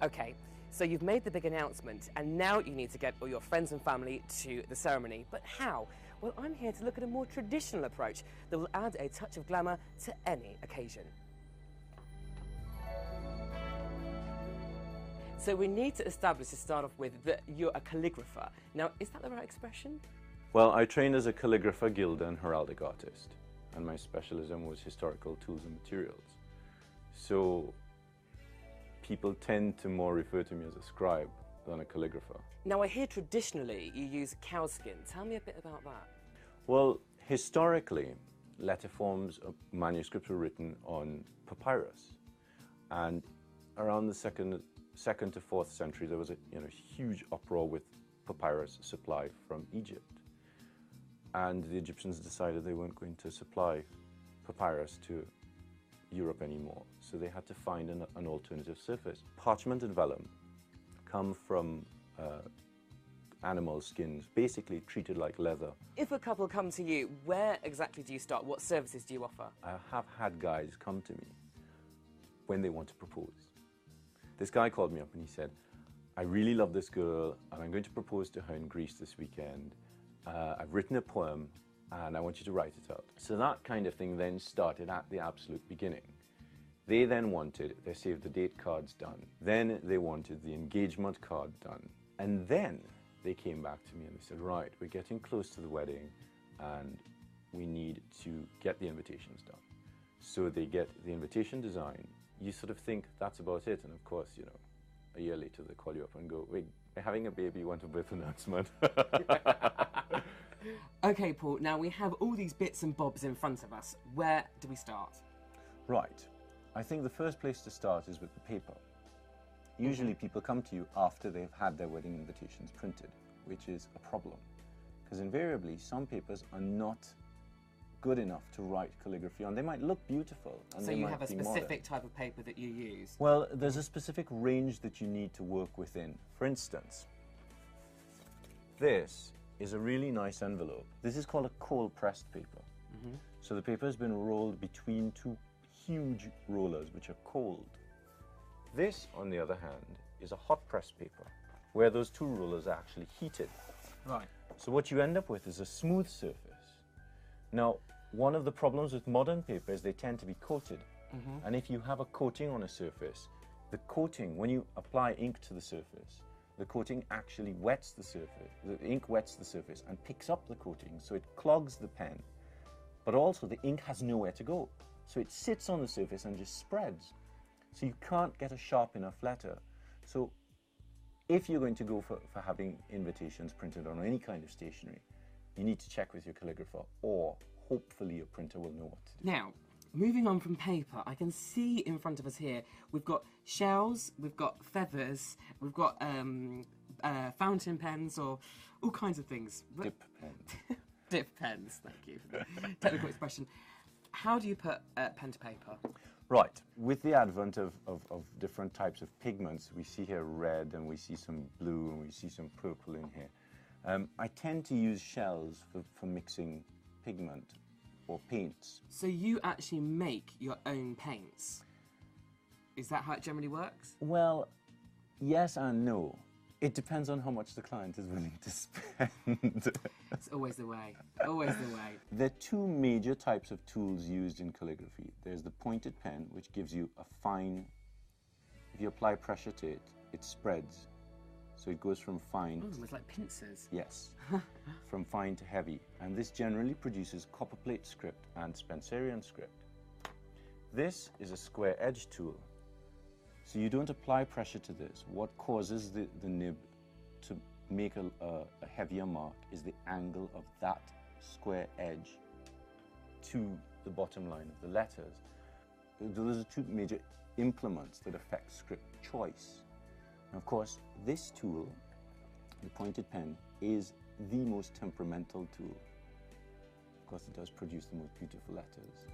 Okay, so you've made the big announcement and now you need to get all your friends and family to the ceremony. But how? Well, I'm here to look at a more traditional approach that will add a touch of glamour to any occasion. So we need to establish to start off with that you're a calligrapher. Now, is that the right expression? Well, I trained as a calligrapher, gilder and heraldic artist, and my specialism was historical tools and materials. So people tend to more refer to me as a scribe than a calligrapher. Now, I hear traditionally you use cow skin. Tell me a bit about that. Well, historically, letterforms of manuscripts were written on papyrus, and around the second to 4th century there was a huge uproar with papyrus supply from Egypt, and the Egyptians decided they weren't going to supply papyrus to Europe anymore, so they had to find an alternative surface. Parchment and vellum come from animal skins, basically treated like leather. If a couple come to you, where exactly do you start? What services do you offer? I have had guys come to me when they want to propose. This guy called me up and he said, I really love this girl and I'm going to propose to her in Greece this weekend. I've written a poem and I want you to write it out. So that kind of thing then started at the absolute beginning. They then wanted their save the date cards done. Then they wanted the engagement card done. And then they came back to me and they said, right, we're getting close to the wedding and we need to get the invitations done. So they get the invitation design. You sort of think that's about it. And of course, a year later they call you up and go, wait, we're having a baby, you want a birth announcement. Okay, Paul, now we have all these bits and bobs in front of us. Where do we start? Right. I think the first place to start is with the paper. Usually people come to you after they've had their wedding invitations printed, which is a problem. Because invariably, some papers are not good enough to write calligraphy on. They might look beautiful. And so they you might have a be specific modern. type of paper that you use? Well, there's a specific range that you need to work within. For instance, this is a really nice envelope. This is called a cold pressed paper. So the paper has been rolled between two huge rollers which are cold. This, on the other hand, is a hot press paper where those two rollers are actually heated. Right. So what you end up with is a smooth surface. Now, one of the problems with modern paper is they tend to be coated. And if you have a coating on a surface, the coating, when you apply ink to the surface, the coating actually wets the surface. The ink wets the surface and picks up the coating, so it clogs the pen. But also the ink has nowhere to go. So it sits on the surface and just spreads. So you can't get a sharp enough letter. So if you're going to go for having invitations printed on any kind of stationery, you need to check with your calligrapher, or hopefully your printer will know what to do. Now, moving on from paper, I can see in front of us here, we've got shells, we've got feathers, we've got fountain pens, or all kinds of things. Dip pen. Dip pens, thank you for the technical expression. How do you put pen to paper? Right. With the advent of different types of pigments, we see here red and we see some blue and we see some purple in here. I tend to use shells for mixing pigment or paints. So you actually make your own paints? Is that how it generally works? Well, yes and no. It depends on how much the client is willing to spend. It's always the way, always the way. There are two major types of tools used in calligraphy. There's the pointed pen, which gives you a fine, if you apply pressure to it, it spreads. So it goes from fine... Oh, it's like pincers. Yes, from fine to heavy. And this generally produces copperplate script and Spencerian script. This is a square edge tool. So you don't apply pressure to this. What causes the nib to make a heavier mark is the angle of that square edge to the bottom line of the letters. Those are two major implements that affect script choice. And of course, this tool, the pointed pen, is the most temperamental tool. Of course, it does produce the most beautiful letters.